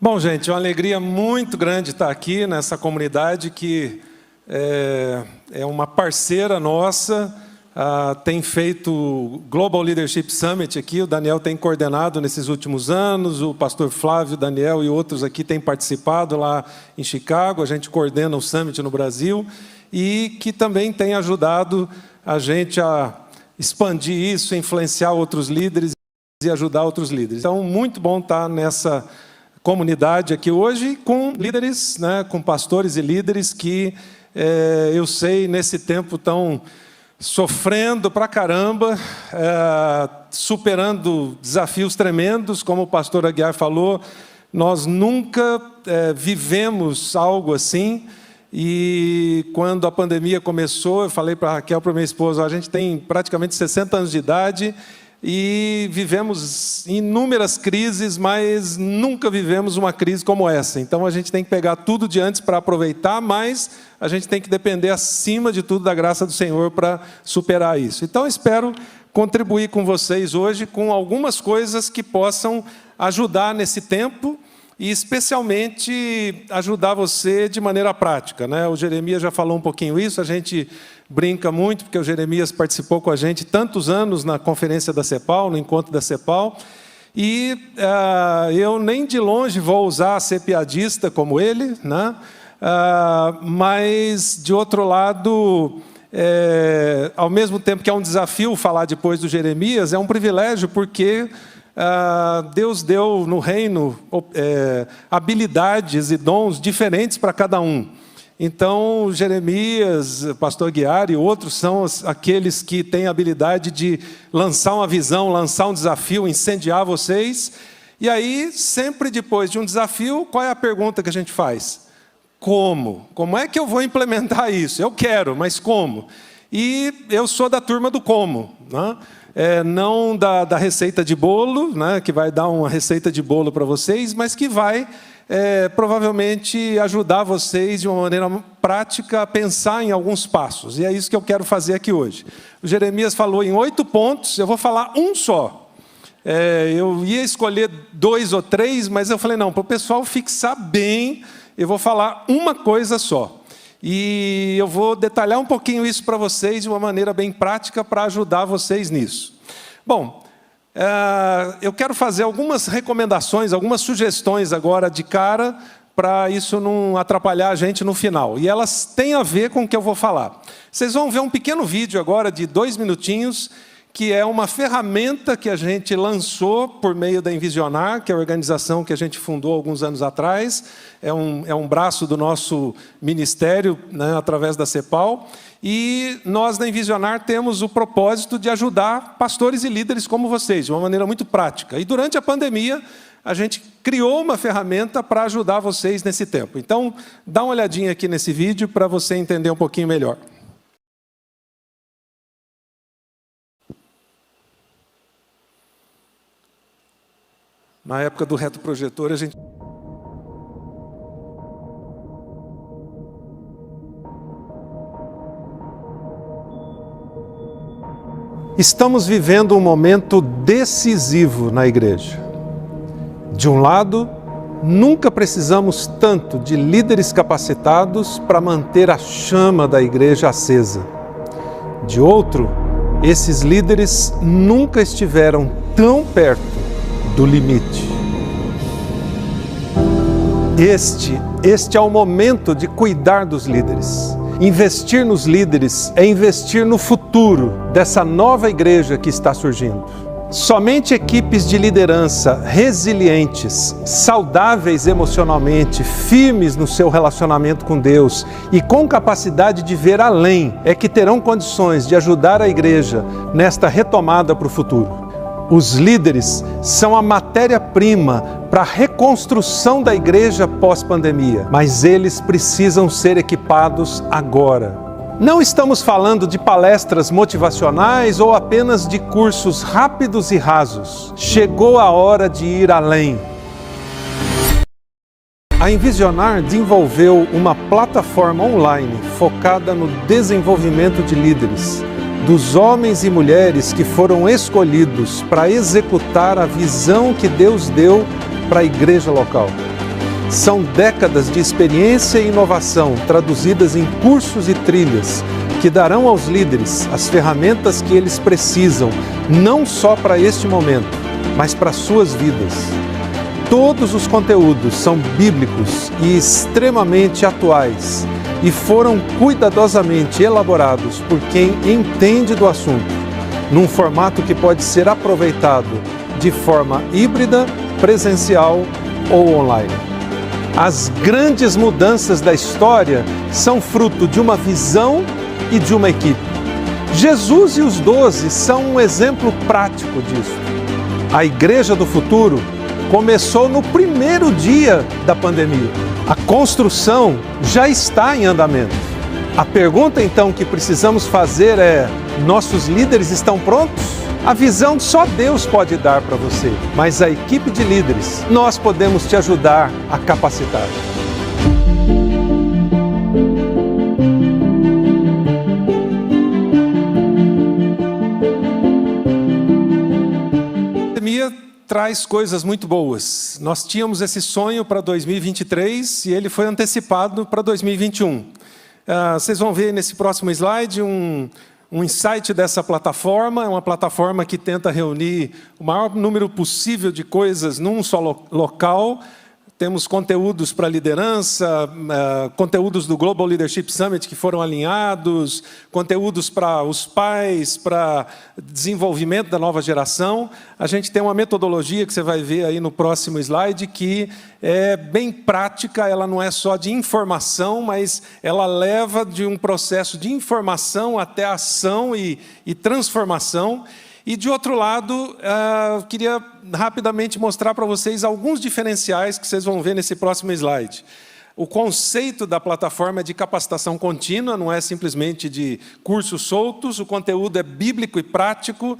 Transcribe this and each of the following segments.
Bom, gente, é uma alegria muito grande estar aqui nessa comunidade que é uma parceira nossa, tem feito o Global Leadership Summit aqui, o Daniel tem coordenado nesses últimos anos, o pastor Flávio, Daniel e outros aqui têm participado lá em Chicago, a gente coordena o Summit no Brasil, e que também tem ajudado a gente a expandir isso, influenciar outros líderes e ajudar outros líderes. Então, muito bom estar nessa comunidade aqui hoje com líderes, né, com pastores e líderes que eu sei nesse tempo estão sofrendo pra caramba, superando desafios tremendos, como o pastor Aguiar falou, nós nunca vivemos algo assim, e quando a pandemia começou, eu falei para a Raquel, para minha esposa, a gente tem praticamente 60 anos de idade, e vivemos inúmeras crises, mas nunca vivemos uma crise como essa. Então, a gente tem que pegar tudo de antes para aproveitar, mas a gente tem que depender, acima de tudo, da graça do Senhor para superar isso. Então, espero contribuir com vocês hoje com algumas coisas que possam ajudar nesse tempo e, especialmente, ajudar você de maneira prática, né? O Jeremias já falou um pouquinho isso, a gente brinca muito, porque o Jeremias participou com a gente tantos anos na conferência da CEPAL, no encontro da CEPAL, e eu nem de longe vou usar ser piadista como ele, né? Mas, de outro lado, ao mesmo tempo que é um desafio falar depois do Jeremias, é um privilégio, porque Deus deu no reino habilidades e dons diferentes para cada um. Então, Jeremias, pastor Aguiar e outros são aqueles que têm a habilidade de lançar uma visão, lançar um desafio, incendiar vocês. E aí, sempre depois de um desafio, qual é a pergunta que a gente faz? Como? Como é que eu vou implementar isso? Eu quero, mas como? E eu sou da turma do como, né? Não da receita de bolo, né, que vai dar uma receita de bolo para vocês, mas que vai provavelmente ajudar vocês de uma maneira prática a pensar em alguns passos. E é isso que eu quero fazer aqui hoje. O Jeremias falou em 8 pontos, eu vou falar um só. Eu ia escolher 2 ou 3, mas eu falei, não, para o pessoal fixar bem, eu vou falar uma coisa só. E eu vou detalhar um pouquinho isso para vocês de uma maneira bem prática para ajudar vocês nisso. Bom, eu quero fazer algumas recomendações, algumas sugestões agora de cara, para isso não atrapalhar a gente no final. E elas têm a ver com o que eu vou falar. Vocês vão ver um pequeno vídeo agora de 2 minutinhos, que é uma ferramenta que a gente lançou por meio da Envisionar, que é a organização que a gente fundou alguns anos atrás, é um braço do nosso ministério, né, através da CEPAL, e nós, na Envisionar, temos o propósito de ajudar pastores e líderes como vocês, de uma maneira muito prática. E durante a pandemia, a gente criou uma ferramenta para ajudar vocês nesse tempo. Então, dá uma olhadinha aqui nesse vídeo para você entender um pouquinho melhor. Na época do retroprojetor, a gente... Estamos vivendo um momento decisivo na igreja. De um lado, nunca precisamos tanto de líderes capacitados para manter a chama da igreja acesa. De outro, esses líderes nunca estiveram tão perto do limite. Este é o momento de cuidar dos líderes. Investir nos líderes é investir no futuro dessa nova igreja que está surgindo. Somente equipes de liderança resilientes, saudáveis emocionalmente, firmes no seu relacionamento com Deus e com capacidade de ver além é que terão condições de ajudar a igreja nesta retomada para o futuro. Os líderes são a matéria-prima para a reconstrução da igreja pós-pandemia, mas eles precisam ser equipados agora. Não estamos falando de palestras motivacionais ou apenas de cursos rápidos e rasos. Chegou a hora de ir além. A Envisionar desenvolveu uma plataforma online focada no desenvolvimento de líderes, dos homens e mulheres que foram escolhidos para executar a visão que Deus deu para a igreja local. São décadas de experiência e inovação traduzidas em cursos e trilhas que darão aos líderes as ferramentas que eles precisam, não só para este momento, mas para suas vidas. Todos os conteúdos são bíblicos e extremamente atuais e foram cuidadosamente elaborados por quem entende do assunto, num formato que pode ser aproveitado de forma híbrida, presencial ou online. As grandes mudanças da história são fruto de uma visão e de uma equipe. Jesus e os 12 são um exemplo prático disso. A Igreja do Futuro começou no primeiro dia da pandemia. A construção já está em andamento. A pergunta então que precisamos fazer é: nossos líderes estão prontos? A visão só Deus pode dar para você, mas a equipe de líderes, nós podemos te ajudar a capacitar. A pandemia traz coisas muito boas. Nós tínhamos esse sonho para 2023 e ele foi antecipado para 2021. Vocês vão ver nesse próximo slide um insight dessa plataforma. É uma plataforma que tenta reunir o maior número possível de coisas num só local. Temos conteúdos para liderança, conteúdos do Global Leadership Summit que foram alinhados, conteúdos para os pais, para desenvolvimento da nova geração. A gente tem uma metodologia que você vai ver aí no próximo slide que é bem prática, ela não é só de informação, mas ela leva de um processo de informação até ação e transformação. E, de outro lado, eu queria rapidamente mostrar para vocês alguns diferenciais que vocês vão ver nesse próximo slide. O conceito da plataforma é de capacitação contínua, não é simplesmente de cursos soltos, o conteúdo é bíblico e prático,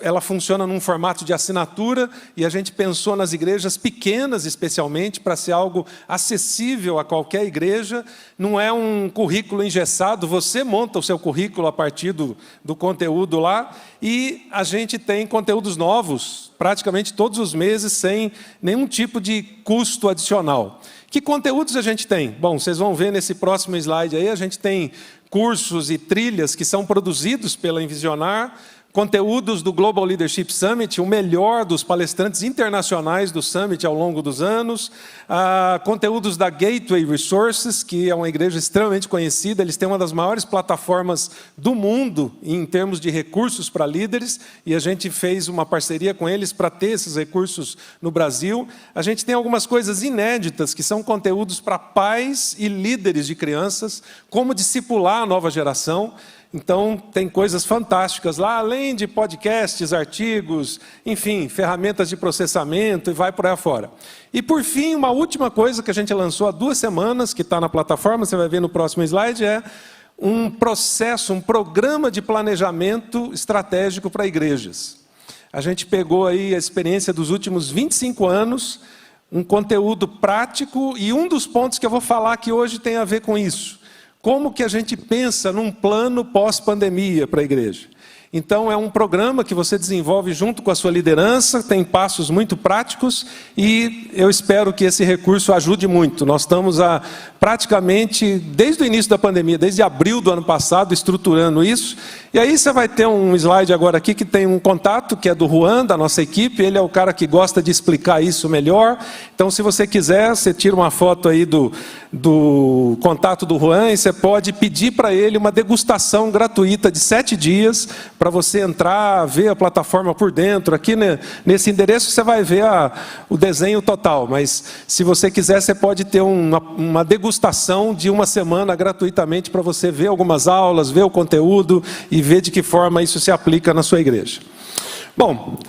ela funciona num formato de assinatura, e a gente pensou nas igrejas pequenas, especialmente, para ser algo acessível a qualquer igreja. Não é um currículo engessado, você monta o seu currículo a partir do conteúdo lá, e a gente tem conteúdos novos, praticamente todos os meses, sem nenhum tipo de custo adicional. Que conteúdos a gente tem? Bom, vocês vão ver nesse próximo slide aí, a gente tem cursos e trilhas que são produzidos pela Envisionar, conteúdos do Global Leadership Summit, o melhor dos palestrantes internacionais do Summit ao longo dos anos, conteúdos da Gateway Resources, que é uma igreja extremamente conhecida, eles têm uma das maiores plataformas do mundo em termos de recursos para líderes, e a gente fez uma parceria com eles para ter esses recursos no Brasil. A gente tem algumas coisas inéditas, que são conteúdos para pais e líderes de crianças, como discipular a nova geração. Então, tem coisas fantásticas lá, além de podcasts, artigos, enfim, ferramentas de processamento e vai por aí afora. E, por fim, uma última coisa que a gente lançou há 2 semanas, que está na plataforma, você vai ver no próximo slide, é um processo, um programa de planejamento estratégico para igrejas. A gente pegou aí a experiência dos últimos 25 anos, um conteúdo prático, e um dos pontos que eu vou falar aqui hoje tem a ver com isso. Como que a gente pensa num plano pós-pandemia para a igreja? Então, é um programa que você desenvolve junto com a sua liderança, tem passos muito práticos e eu espero que esse recurso ajude muito. Nós estamos praticamente, desde o início da pandemia, desde abril do ano passado, estruturando isso. E aí você vai ter um slide agora aqui que tem um contato, que é do Juan, da nossa equipe. Ele é o cara que gosta de explicar isso melhor. Então, se você quiser, você tira uma foto aí do contato do Juan e você pode pedir para ele uma degustação gratuita de 7 dias para você entrar, ver a plataforma por dentro. Aqui nesse endereço você vai ver o desenho total, mas se você quiser, você pode ter uma degustação de 1 semana gratuitamente para você ver algumas aulas, ver o conteúdo e ver de que forma isso se aplica na sua igreja. Bom,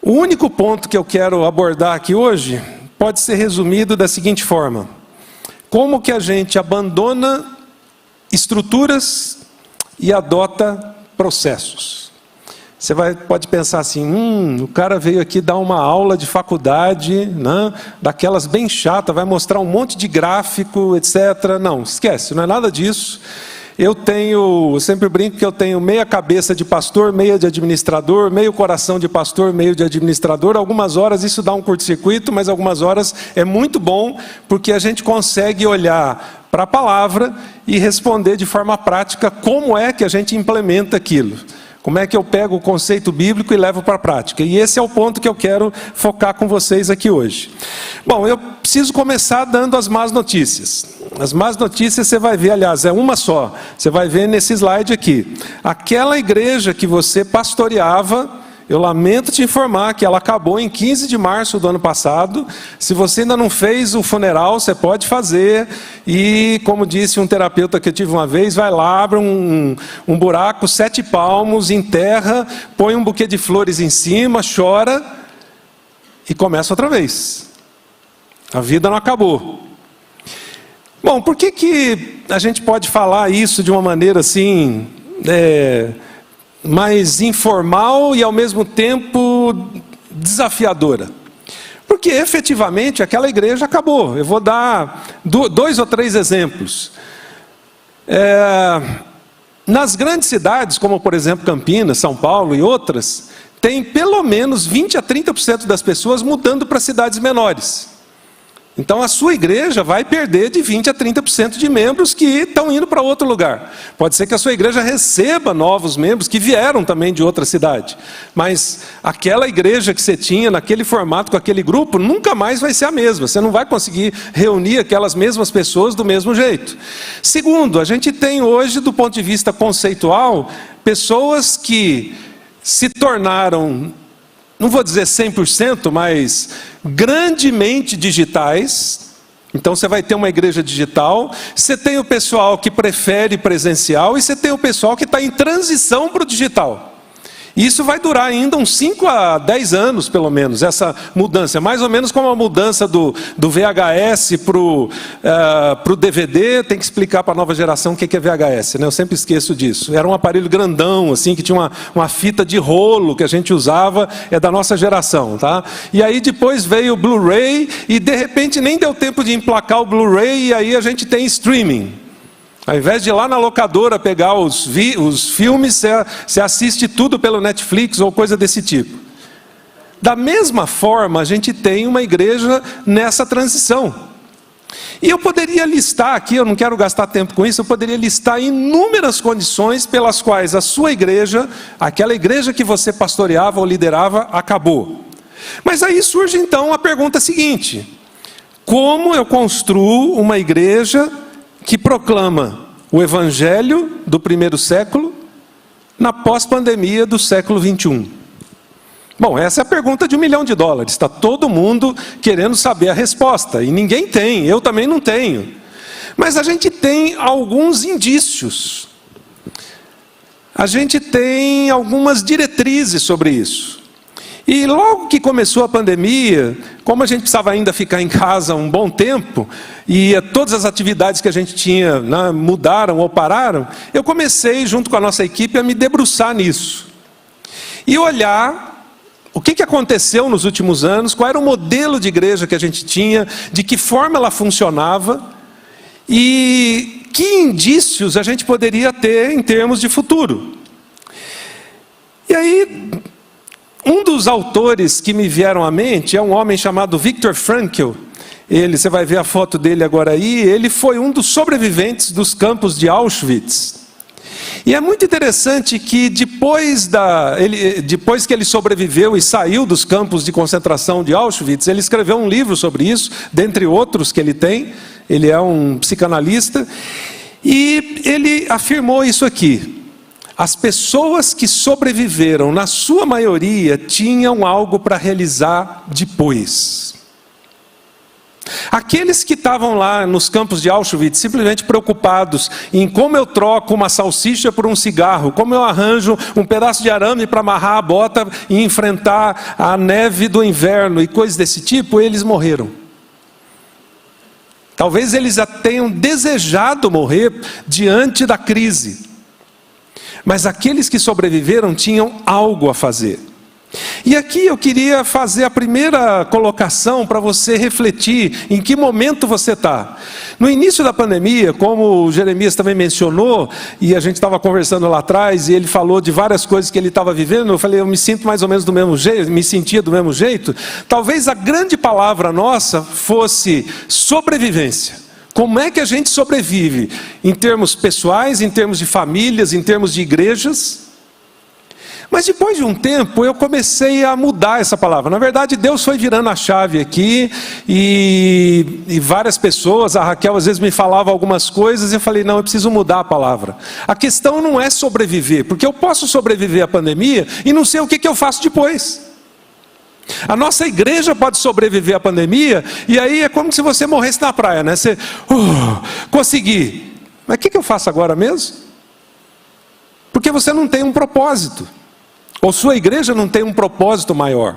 o único ponto que eu quero abordar aqui hoje pode ser resumido da seguinte forma: como que a gente abandona estruturas e adota processos. Você pode pensar assim, o cara veio aqui dar uma aula de faculdade, né, daquelas bem chata, vai mostrar um monte de gráfico, etc. Não, esquece, não é nada disso. Eu sempre brinco que eu tenho meia cabeça de pastor, meia de administrador, meio coração de pastor, meio de administrador. Algumas horas isso dá um curto-circuito, mas algumas horas é muito bom, porque a gente consegue olhar para a palavra e responder de forma prática como é que a gente implementa aquilo. Como é que eu pego o conceito bíblico e levo para a prática? E esse é o ponto que eu quero focar com vocês aqui hoje. Bom, eu preciso começar dando as más notícias. As más notícias você vai ver, aliás, é uma só. Você vai ver nesse slide aqui. Aquela igreja que você pastoreava, eu lamento te informar que ela acabou em 15 de março do ano passado. Se você ainda não fez o funeral, você pode fazer. E, como disse um terapeuta que eu tive uma vez, vai lá, abre um buraco, 7 palmos, enterra, põe um buquê de flores em cima, chora e começa outra vez. A vida não acabou. Bom, por que a gente pode falar isso de uma maneira assim... mais informal e ao mesmo tempo desafiadora? Porque efetivamente aquela igreja acabou. Eu vou dar 2 ou 3 exemplos. Nas grandes cidades, como por exemplo Campinas, São Paulo e outras, tem pelo menos 20 a 30% das pessoas mudando para cidades menores. Então a sua igreja vai perder de 20 a 30% de membros que estão indo para outro lugar. Pode ser que a sua igreja receba novos membros que vieram também de outra cidade. Mas aquela igreja que você tinha naquele formato com aquele grupo, nunca mais vai ser a mesma. Você não vai conseguir reunir aquelas mesmas pessoas do mesmo jeito. Segundo, a gente tem hoje, do ponto de vista conceitual, pessoas que se tornaram... não vou dizer 100%, mas grandemente digitais. Então você vai ter uma igreja digital, você tem o pessoal que prefere presencial e você tem o pessoal que está em transição para o digital. Isso vai durar ainda uns 5 a 10 anos, pelo menos, essa mudança. É mais ou menos como a mudança do VHS para o DVD. Tem que explicar para a nova geração o que é VHS, né? Eu sempre esqueço disso. Era um aparelho grandão, assim, que tinha uma fita de rolo que a gente usava, é da nossa geração, tá? E aí depois veio o Blu-ray e de repente nem deu tempo de emplacar o Blu-ray e aí a gente tem streaming. Ao invés de ir lá na locadora pegar os filmes, você assiste tudo pelo Netflix ou coisa desse tipo. Da mesma forma, a gente tem uma igreja nessa transição. E eu poderia listar aqui, eu não quero gastar tempo com isso, eu poderia listar inúmeras condições pelas quais a sua igreja, aquela igreja que você pastoreava ou liderava, acabou. Mas aí surge então a pergunta seguinte: como eu construo uma igreja que proclama o evangelho do primeiro século na pós-pandemia do século 21? Bom, essa é a pergunta de $1 milhão. Está todo mundo querendo saber a resposta. E ninguém tem, eu também não tenho. Mas a gente tem alguns indícios. A gente tem algumas diretrizes sobre isso. E logo que começou a pandemia, como a gente precisava ainda ficar em casa um bom tempo, e todas as atividades que a gente tinha, né, mudaram ou pararam, eu comecei, junto com a nossa equipe, a me debruçar nisso. E olhar o que aconteceu nos últimos anos, qual era o modelo de igreja que a gente tinha, de que forma ela funcionava, e que indícios a gente poderia ter em termos de futuro. E aí... um dos autores que me vieram à mente é um homem chamado Viktor Frankl. Você vai ver a foto dele agora aí. Ele foi um dos sobreviventes dos campos de Auschwitz. E é muito interessante que depois que ele sobreviveu e saiu dos campos de concentração de Auschwitz, ele escreveu um livro sobre isso, dentre outros que ele tem. Ele é um psicanalista. E ele afirmou isso aqui: as pessoas que sobreviveram, na sua maioria, tinham algo para realizar depois. Aqueles que estavam lá nos campos de Auschwitz, simplesmente preocupados em como eu troco uma salsicha por um cigarro, como eu arranjo um pedaço de arame para amarrar a bota e enfrentar a neve do inverno e coisas desse tipo, eles morreram. Talvez eles já tenham desejado morrer diante da crise. Mas aqueles que sobreviveram tinham algo a fazer. E aqui eu queria fazer a primeira colocação para você refletir em que momento você está. No início da pandemia, como o Jeremias também mencionou, e a gente estava conversando lá atrás, e ele falou de várias coisas que ele estava vivendo, eu falei, eu me sinto mais ou menos do mesmo jeito, me sentia do mesmo jeito. Talvez a grande palavra nossa fosse sobrevivência. Como é que a gente sobrevive? Em termos pessoais, em termos de famílias, em termos de igrejas. Mas depois de um tempo eu comecei a mudar essa palavra. Na verdade, Deus foi virando a chave aqui, e várias pessoas, a Raquel às vezes me falava algumas coisas, e eu falei, não, eu preciso mudar a palavra. A questão não é sobreviver, porque eu posso sobreviver à pandemia e não sei o que eu faço depois. A nossa igreja pode sobreviver à pandemia, e aí é como se você morresse na praia, né? Você, consegui. Mas o que eu faço agora mesmo? Porque você não tem um propósito. Ou sua igreja não tem um propósito maior.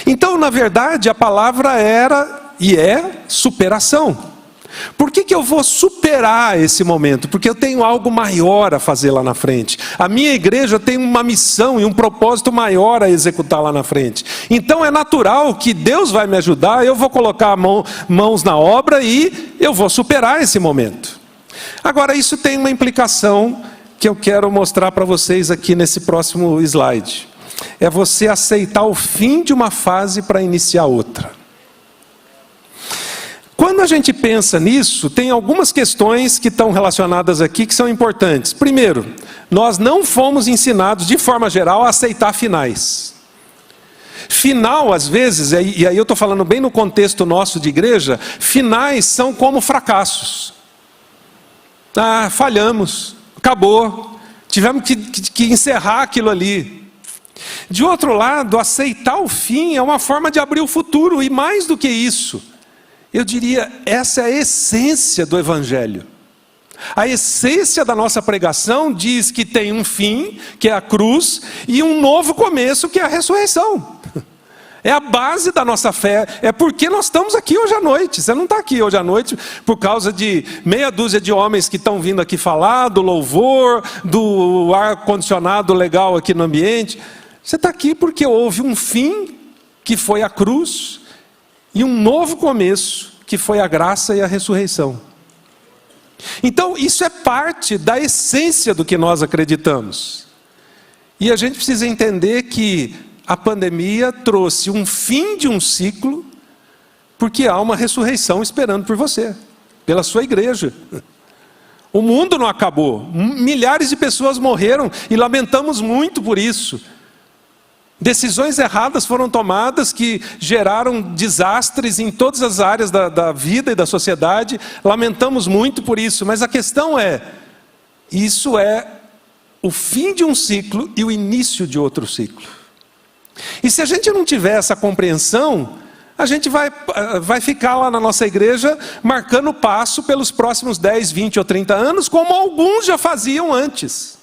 Então, na verdade, a palavra era e é superação. Por que eu vou superar esse momento? Porque eu tenho algo maior a fazer lá na frente. A minha igreja tem uma missão e um propósito maior a executar lá na frente. Então é natural que Deus vai me ajudar, eu vou colocar mãos na obra e eu vou superar esse momento. Agora, isso tem uma implicação que eu quero mostrar para vocês aqui nesse próximo slide. É você aceitar o fim de uma fase para iniciar outra. Quando a gente pensa nisso, tem algumas questões que estão relacionadas aqui que são importantes. Primeiro, nós não fomos ensinados, de forma geral, a aceitar finais. Final, às vezes, e aí eu estou falando bem no contexto nosso de igreja, finais são como fracassos. Falhamos. Acabou, tivemos que encerrar aquilo ali. De outro lado, aceitar o fim é uma forma de abrir o futuro, e mais do que isso, eu diria, essa é a essência do Evangelho. A essência da nossa pregação diz que tem um fim, que é a cruz, e um novo começo, que é a ressurreição. É a base da nossa fé, é porque nós estamos aqui hoje à noite. Você não está aqui hoje à noite por causa de meia dúzia de homens que estão vindo aqui falar, do louvor, do ar-condicionado legal aqui no ambiente. Você está aqui porque houve um fim, que foi a cruz, e um novo começo, que foi a graça e a ressurreição. Então, isso é parte da essência do que nós acreditamos. E a gente precisa entender que a pandemia trouxe um fim de um ciclo, porque há uma ressurreição esperando por você, pela sua igreja. O mundo não acabou, milhares de pessoas morreram e lamentamos muito por isso. Decisões erradas foram tomadas que geraram desastres em todas as áreas da vida e da sociedade, lamentamos muito por isso, mas a questão é, isso é o fim de um ciclo e o início de outro ciclo. E se a gente não tiver essa compreensão, a gente vai ficar lá na nossa igreja marcando passo pelos próximos 10, 20 ou 30 anos, como alguns já faziam antes.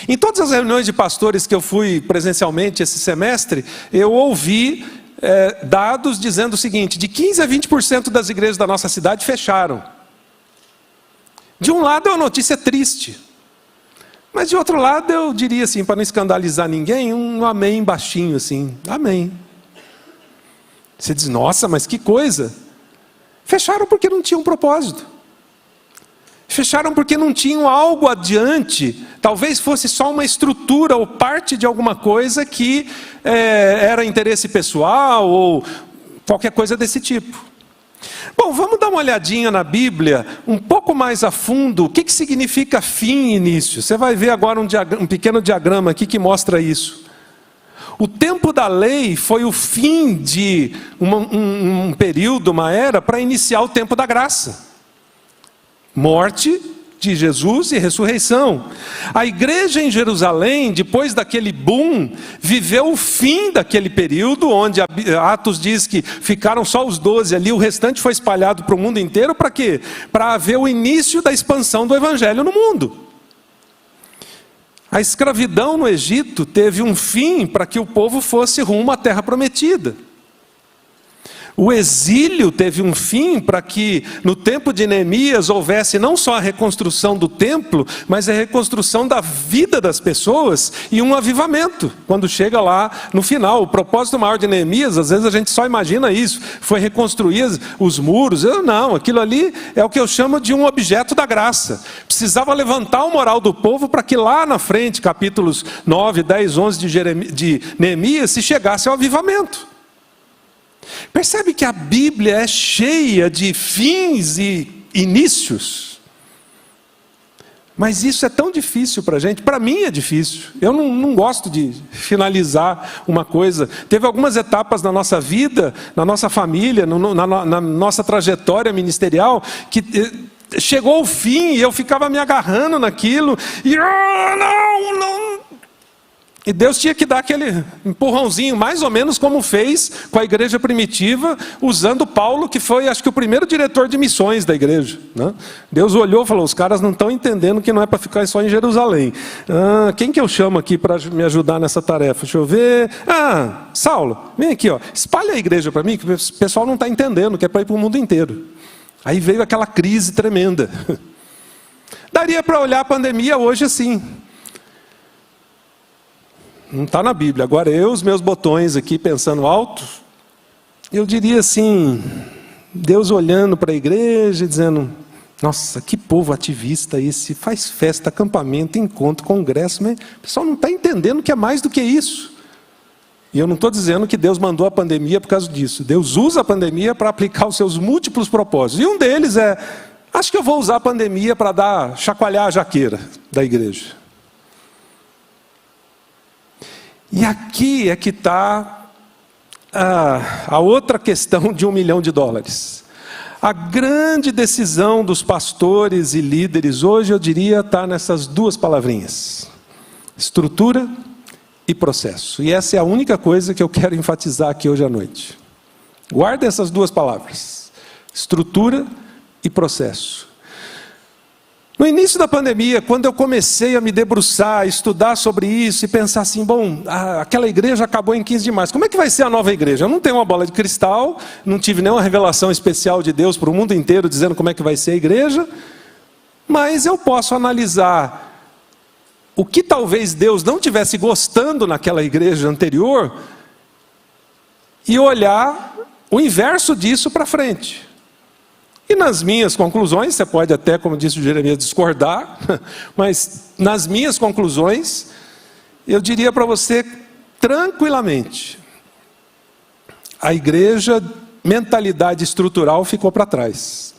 Em todas as reuniões de pastores que eu fui presencialmente esse semestre, eu ouvi dados dizendo o seguinte, de 15 a 20% das igrejas da nossa cidade fecharam. De um lado é uma notícia triste. Mas de outro lado eu diria assim, para não escandalizar ninguém, um amém baixinho assim, amém. Você diz, nossa, mas que coisa. Fecharam porque não tinham propósito. Fecharam porque não tinham algo adiante, talvez fosse só uma estrutura ou parte de alguma coisa que era interesse pessoal ou qualquer coisa desse tipo. Bom, vamos dar uma olhadinha na Bíblia, um pouco mais a fundo, o que significa fim e início. Você vai ver agora um pequeno diagrama aqui que mostra isso. O tempo da lei foi o fim de um período, uma era, para iniciar o tempo da graça. Morte de Jesus e ressurreição. A igreja em Jerusalém, depois daquele boom, viveu o fim daquele período, onde Atos diz que ficaram só os 12 ali, o restante foi espalhado para o mundo inteiro, para quê? Para haver o início da expansão do evangelho no mundo. A escravidão no Egito teve um fim para que o povo fosse rumo à terra prometida. O exílio teve um fim para que no tempo de Neemias houvesse não só a reconstrução do templo, mas a reconstrução da vida das pessoas e um avivamento. Quando chega lá no final, o propósito maior de Neemias, às vezes a gente só imagina isso, foi reconstruir os muros. Não, aquilo ali é o que eu chamo de um objeto da graça. Precisava levantar o moral do povo para que lá na frente, capítulos 9, 10, 11 de Neemias, se chegasse ao avivamento. Percebe que a Bíblia é cheia de fins e inícios? Mas isso é tão difícil para a gente. Para mim é difícil. Eu não gosto de finalizar uma coisa. Teve algumas etapas na nossa vida, na nossa família, na nossa trajetória ministerial, que chegou o fim e eu ficava me agarrando naquilo. E não. E Deus tinha que dar aquele empurrãozinho, mais ou menos como fez com a igreja primitiva, usando Paulo, que foi, acho que, o primeiro diretor de missões da igreja, né? Deus olhou e falou, os caras não estão entendendo que não é para ficar só em Jerusalém. Quem que eu chamo aqui para me ajudar nessa tarefa? Deixa eu ver. Saulo, vem aqui, ó. Espalha a igreja para mim, que o pessoal não está entendendo, que é para ir para o mundo inteiro. Aí veio aquela crise tremenda. Daria para olhar a pandemia hoje assim. Não está na Bíblia. Agora eu, os meus botões aqui pensando alto, eu diria assim, Deus olhando para a igreja e dizendo, nossa, que povo ativista esse, faz festa, acampamento, encontro, congresso, mas o pessoal não está entendendo que é mais do que isso. E eu não estou dizendo que Deus mandou a pandemia por causa disso. Deus usa a pandemia para aplicar os seus múltiplos propósitos. E um deles é, acho que eu vou usar a pandemia para chacoalhar a jaqueira da igreja. E aqui é que está a outra questão de $1 milhão. A grande decisão dos pastores e líderes hoje, eu diria, está nessas duas palavrinhas: estrutura e processo. E essa é a única coisa que eu quero enfatizar aqui hoje à noite. Guarda essas duas palavras: estrutura e processo. No início da pandemia, quando eu comecei a me debruçar, a estudar sobre isso e pensar assim, bom, aquela igreja acabou em 15 de março, como é que vai ser a nova igreja? Eu não tenho uma bola de cristal, não tive nenhuma revelação especial de Deus para o mundo inteiro dizendo como é que vai ser a igreja, mas eu posso analisar o que talvez Deus não tivesse gostando naquela igreja anterior e olhar o inverso disso para frente. E nas minhas conclusões, você pode até, como disse o Jeremias, discordar, mas nas minhas conclusões, eu diria para você tranquilamente, a igreja, mentalidade estrutural ficou para trás.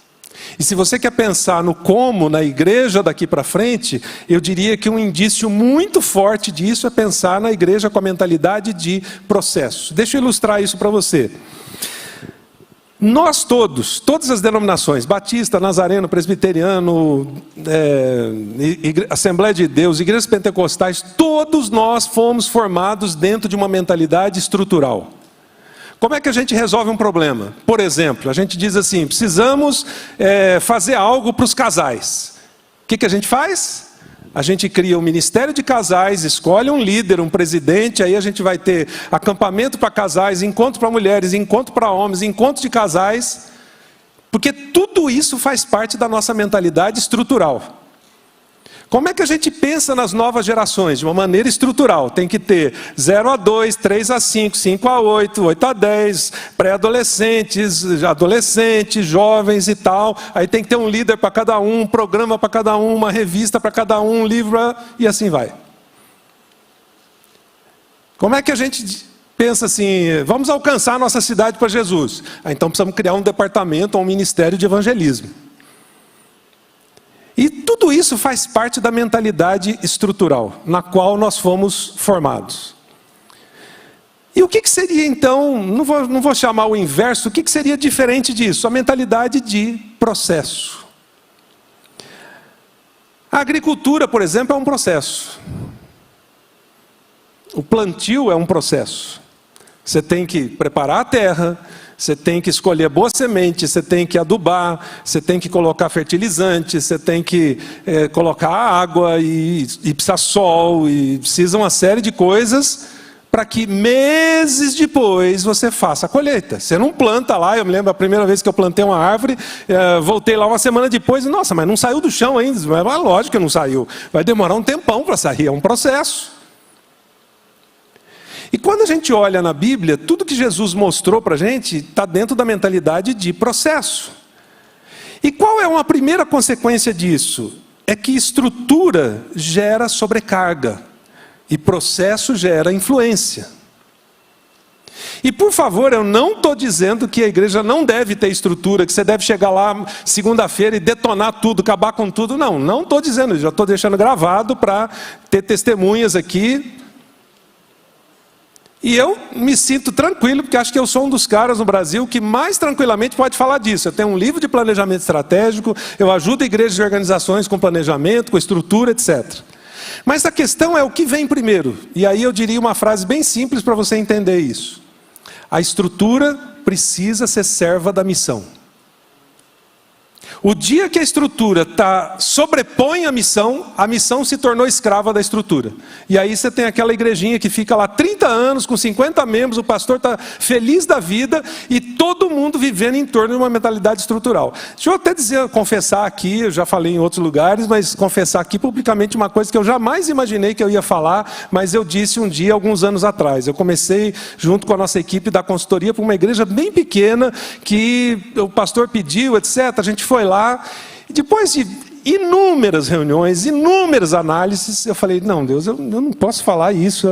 E se você quer pensar no como na igreja daqui para frente, eu diria que um indício muito forte disso é pensar na igreja com a mentalidade de processo. Deixa eu ilustrar isso para você. Nós todas as denominações, batista, nazareno, presbiteriano, Assembleia de Deus, igrejas pentecostais, todos nós fomos formados dentro de uma mentalidade estrutural. Como é que a gente resolve um problema? Por exemplo, a gente diz assim, precisamos fazer algo para os casais. O que a gente faz? A gente cria um ministério de casais, escolhe um líder, um presidente, aí a gente vai ter acampamento para casais, encontro para mulheres, encontro para homens, encontro de casais, porque tudo isso faz parte da nossa mentalidade estrutural. Como é que a gente pensa nas novas gerações? De uma maneira estrutural. Tem que ter 0 a 2, 3 a 5, 5 a 8, 8 a 10, pré-adolescentes, adolescentes, jovens e tal. Aí tem que ter um líder para cada um programa para cada um, uma revista para cada um livro, e assim vai. Como é que a gente pensa assim, vamos alcançar a nossa cidade para Jesus? Então precisamos criar um departamento ou um ministério de evangelismo. E tudo isso faz parte da mentalidade estrutural, na qual nós fomos formados. E o que seria então, não vou chamar o inverso, o que seria diferente disso? A mentalidade de processo. A agricultura, por exemplo, é um processo. O plantio é um processo. Você tem que preparar a terra, você tem que escolher boa semente, você tem que adubar, você tem que colocar fertilizante, você tem que colocar água e precisa sol, e precisa uma série de coisas para que meses depois você faça a colheita. Você não planta lá, eu me lembro a primeira vez que eu plantei uma árvore, voltei lá uma semana depois e, nossa, mas não saiu do chão ainda. Mas lógico que não saiu, vai demorar um tempão para sair, é um processo. E quando a gente olha na Bíblia, tudo que Jesus mostrou para a gente está dentro da mentalidade de processo. E qual é uma primeira consequência disso? É que estrutura gera sobrecarga e processo gera influência. E por favor, eu não estou dizendo que a igreja não deve ter estrutura, que você deve chegar lá segunda-feira e detonar tudo, acabar com tudo. Não estou dizendo isso, já estou deixando gravado para ter testemunhas aqui. E eu me sinto tranquilo, porque acho que eu sou um dos caras no Brasil que mais tranquilamente pode falar disso. Eu tenho um livro de planejamento estratégico, eu ajudo igrejas e organizações com planejamento, com estrutura, etc. Mas a questão é o que vem primeiro. E aí eu diria uma frase bem simples para você entender isso. A estrutura precisa ser serva da missão. O dia que a estrutura sobrepõe a missão se tornou escrava da estrutura. E aí você tem aquela igrejinha que fica lá 30 anos, com 50 membros, o pastor está feliz da vida e todo mundo vivendo em torno de uma mentalidade estrutural. Deixa eu até confessar aqui, eu já falei em outros lugares, mas confessar aqui publicamente uma coisa que eu jamais imaginei que eu ia falar, mas eu disse um dia, alguns anos atrás. Eu comecei, junto com a nossa equipe, da consultoria para uma igreja bem pequena, que o pastor pediu, etc. A gente foi lá, e depois de inúmeras reuniões, inúmeras análises, eu falei, não, Deus, eu não posso falar isso,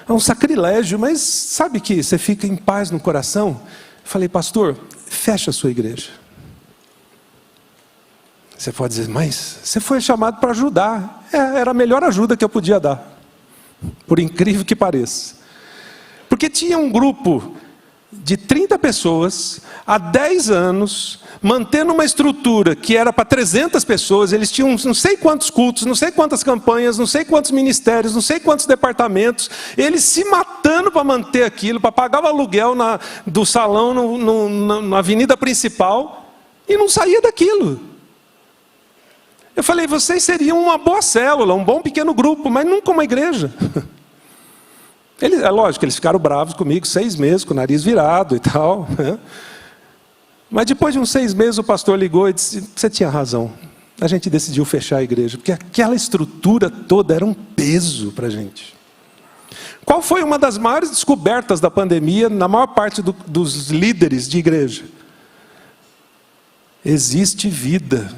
é um sacrilégio, mas sabe que você fica em paz no coração? Eu falei, pastor, fecha a sua igreja. Você pode dizer, mas você foi chamado para ajudar. Era a melhor ajuda que eu podia dar, por incrível que pareça. Porque tinha um grupo de 30 pessoas, há 10 anos, mantendo uma estrutura que era para 300 pessoas, eles tinham não sei quantos cultos, não sei quantas campanhas, não sei quantos ministérios, não sei quantos departamentos, eles se matando para manter aquilo, para pagar o aluguel do salão na avenida principal, e não saía daquilo. Eu falei, vocês seriam uma boa célula, um bom pequeno grupo, mas nunca uma igreja. É lógico, eles ficaram bravos comigo 6 meses, com o nariz virado e tal. Né? Mas depois de uns 6 meses o pastor ligou e disse, você tinha razão. A gente decidiu fechar a igreja, porque aquela estrutura toda era um peso para a gente. Qual foi uma das maiores descobertas da pandemia na maior parte dos líderes de igreja? Existe vida.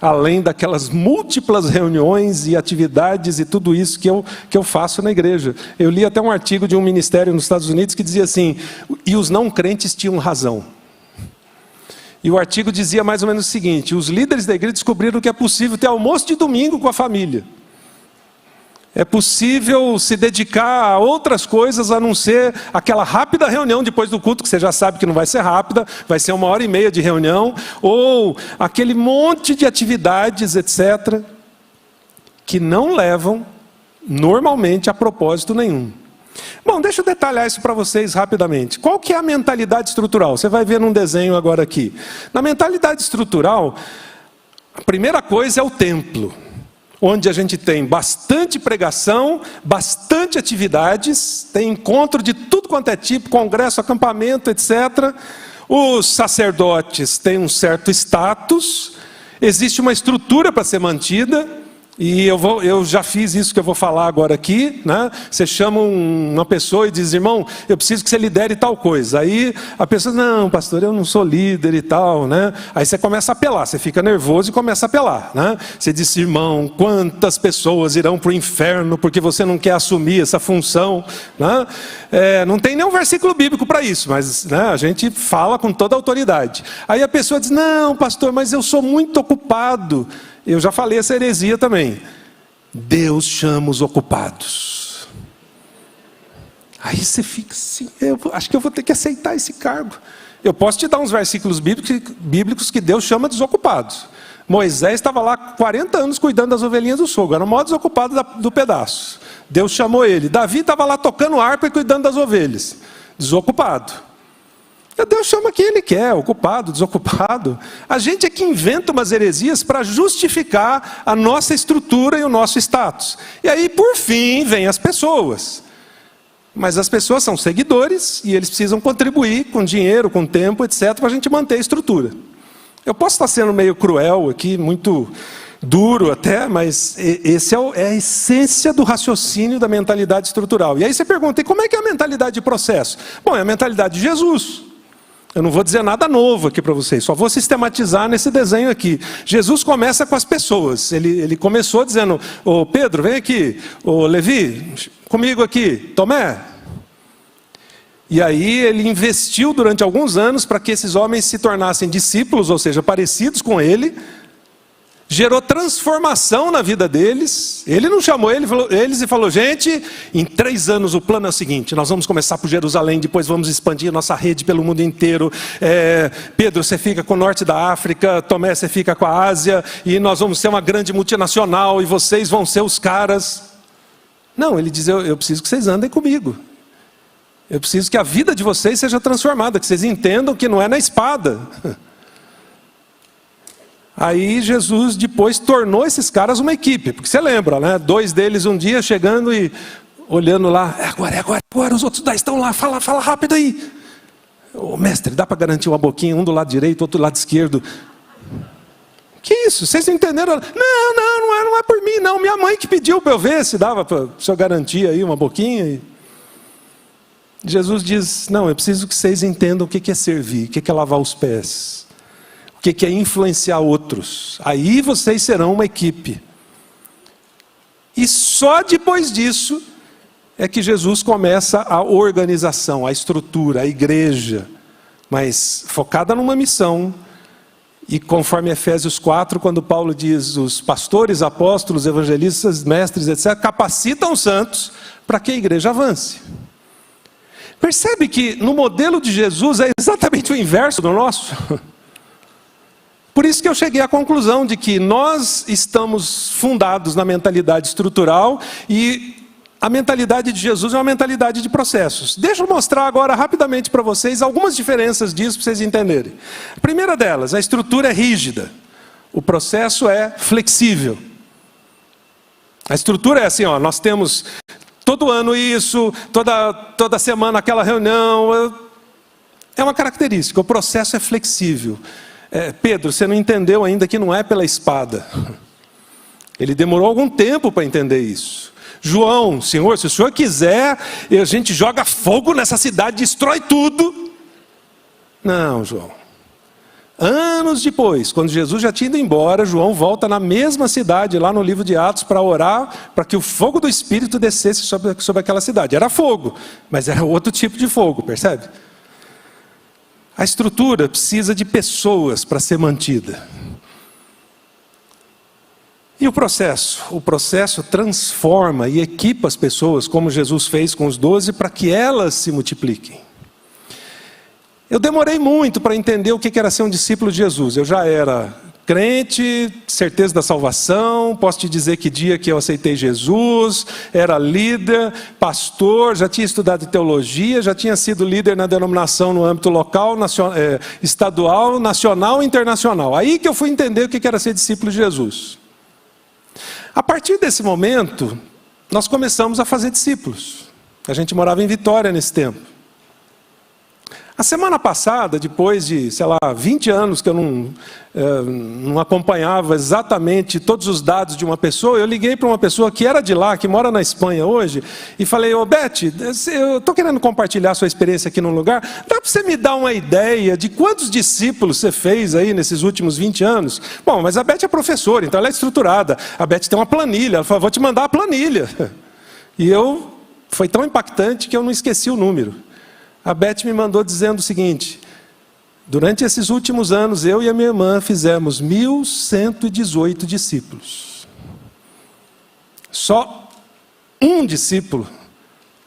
Além daquelas múltiplas reuniões e atividades e tudo isso que eu faço na igreja. Eu li até um artigo de um ministério nos Estados Unidos que dizia assim, e os não crentes tinham razão. E o artigo dizia mais ou menos o seguinte, os líderes da igreja descobriram que é possível ter almoço de domingo com a família. É possível se dedicar a outras coisas a não ser aquela rápida reunião depois do culto, que você já sabe que não vai ser rápida, vai ser 1h30 de reunião, ou aquele monte de atividades, etc., que não levam, normalmente, a propósito nenhum. Bom, deixa eu detalhar isso para vocês rapidamente. Qual que é a mentalidade estrutural? Você vai ver num desenho agora aqui. Na mentalidade estrutural, a primeira coisa é o templo, onde a gente tem bastante pregação, bastante atividades, tem encontro de tudo quanto é tipo, congresso, acampamento, etc. Os sacerdotes têm um certo status, existe uma estrutura para ser mantida, e eu já fiz isso que eu vou falar agora aqui, né? Você chama uma pessoa e diz, irmão, eu preciso que você lidere tal coisa. Aí a pessoa, não, pastor, eu não sou líder e tal, né? Aí você começa a apelar, você fica nervoso e começa a apelar, né? Você diz, irmão, quantas pessoas irão para o inferno porque você não quer assumir essa função, né? Não tem nenhum versículo bíblico para isso, mas né, a gente fala com toda a autoridade. Aí a pessoa diz, não, pastor, mas eu sou muito ocupado. Eu já falei essa heresia também. Deus chama os ocupados. Aí você fica assim, eu acho que eu vou ter que aceitar esse cargo. Eu posso te dar uns versículos bíblicos que Deus chama desocupados. Moisés estava lá 40 anos cuidando das ovelhinhas do sogro, era o maior desocupado do pedaço. Deus chamou ele. Davi estava lá tocando harpa e cuidando das ovelhas. Desocupado. Deus chama quem Ele quer, ocupado, desocupado. A gente é que inventa umas heresias para justificar a nossa estrutura e o nosso status. E aí, por fim, vem as pessoas. Mas as pessoas são seguidores e eles precisam contribuir com dinheiro, com tempo, etc., para a gente manter a estrutura. Eu posso estar sendo meio cruel aqui, muito duro até, mas esse é a essência do raciocínio da mentalidade estrutural. E aí você pergunta, e como é que é a mentalidade de processo? Bom, é a mentalidade de Jesus. Eu não vou dizer nada novo aqui para vocês, só vou sistematizar nesse desenho aqui. Jesus começa com as pessoas. Ele começou dizendo, ô Pedro, vem aqui, ô Levi, comigo aqui, Tomé. E aí ele investiu durante alguns anos para que esses homens se tornassem discípulos, ou seja, parecidos com ele. Gerou transformação na vida deles. Ele não chamou eles e falou, gente, em 3 anos o plano é o seguinte, nós vamos começar por Jerusalém, depois vamos expandir nossa rede pelo mundo inteiro. Pedro, você fica com o norte da África, Tomé, você fica com a Ásia, e nós vamos ser uma grande multinacional, e vocês vão ser os caras. Não, ele diz, eu preciso que vocês andem comigo. Eu preciso que a vida de vocês seja transformada, que vocês entendam que não é na espada. Aí Jesus depois tornou esses caras uma equipe, porque você lembra, né? 2 deles um dia chegando e olhando lá, agora, os outros 10 estão lá, fala rápido aí. Ô mestre, dá para garantir uma boquinha, um do lado direito, outro do lado esquerdo. Que isso? Vocês entenderam? Não é por mim não, minha mãe que pediu para eu ver se dava para o senhor garantir aí uma boquinha. Jesus diz, não, eu preciso que vocês entendam o que é servir, o que é lavar os pés. O que é influenciar outros. Aí vocês serão uma equipe. E só depois disso é que Jesus começa a organização, a estrutura, a igreja, mas focada numa missão. E conforme Efésios 4, quando Paulo diz, os pastores, apóstolos, evangelistas, mestres, etc., capacitam os santos para que a igreja avance. Percebe que no modelo de Jesus é exatamente o inverso do nosso? Por isso que eu cheguei à conclusão de que nós estamos fundados na mentalidade estrutural e a mentalidade de Jesus é uma mentalidade de processos. Deixa eu mostrar agora rapidamente para vocês algumas diferenças disso para vocês entenderem. A primeira delas, a estrutura é rígida, o processo é flexível. A estrutura é assim, nós temos todo ano isso, toda semana aquela reunião, é uma característica, o processo é flexível. Pedro, você não entendeu ainda que não é pela espada. Ele demorou algum tempo para entender isso. João, Senhor, se o Senhor quiser, a gente joga fogo nessa cidade, destrói tudo. Não, João. Anos depois, quando Jesus já tinha ido embora, João volta na mesma cidade, lá no livro de Atos, para orar, para que o fogo do Espírito descesse sobre aquela cidade. Era fogo, mas era outro tipo de fogo, percebe? A estrutura precisa de pessoas para ser mantida. E o processo? O processo transforma e equipa as pessoas, como Jesus fez com os 12, para que elas se multipliquem. Eu demorei muito para entender o que era ser um discípulo de Jesus. Eu já era crente, certeza da salvação, posso te dizer que dia que eu aceitei Jesus, era líder, pastor, já tinha estudado teologia, já tinha sido líder na denominação no âmbito local, estadual, nacional e internacional. Aí que eu fui entender o que era ser discípulo de Jesus. A partir desse momento, nós começamos a fazer discípulos. A gente morava em Vitória nesse tempo. A semana passada, depois de, 20 anos que eu não acompanhava exatamente todos os dados de uma pessoa, eu liguei para uma pessoa que era de lá, que mora na Espanha hoje, e falei, Beth, eu estou querendo compartilhar a sua experiência aqui num lugar, dá para você me dar uma ideia de quantos discípulos você fez aí nesses últimos 20 anos? Bom, mas a Beth é professora, então ela é estruturada, a Beth tem uma planilha, ela falou, vou te mandar a planilha. E foi tão impactante que eu não esqueci o número. A Beth me mandou dizendo o seguinte, durante esses últimos anos, eu e a minha irmã fizemos 1.118 discípulos. Só um discípulo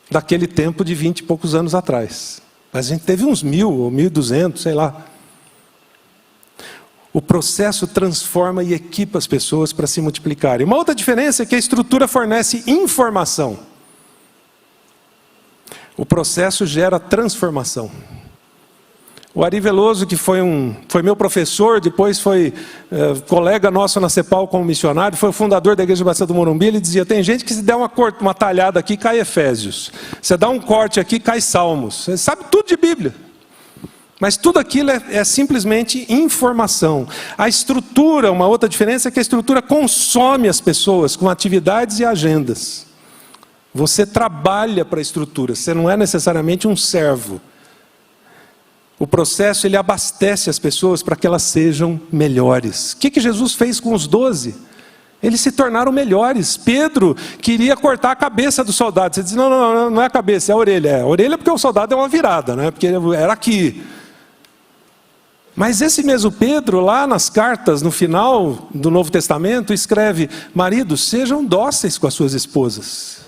daquele tempo de 20 e poucos anos atrás. Mas a gente teve uns 1.000 ou 1.200, sei lá. O processo transforma e equipa as pessoas para se multiplicarem. Uma outra diferença é que a estrutura fornece informação. O processo gera transformação. O Ari Veloso, que foi meu professor, depois foi colega nosso na CEPAL como missionário, foi o fundador da Igreja Batista do Morumbi, ele dizia, tem gente que se der uma talhada aqui, cai Efésios. Você dá um corte aqui, cai Salmos. Você sabe tudo de Bíblia. Mas tudo aquilo é simplesmente informação. A estrutura, uma outra diferença é que a estrutura consome as pessoas com atividades e agendas. Você trabalha para a estrutura, você não é necessariamente um servo. O processo, ele abastece as pessoas para que elas sejam melhores. O que Jesus fez com os 12? Eles se tornaram melhores. Pedro queria cortar a cabeça do soldado. Você diz, não é a cabeça, é a orelha. É a orelha porque o soldado é uma virada, né? Porque era aqui. Mas esse mesmo Pedro, lá nas cartas, no final do Novo Testamento, escreve, maridos, sejam dóceis com as suas esposas.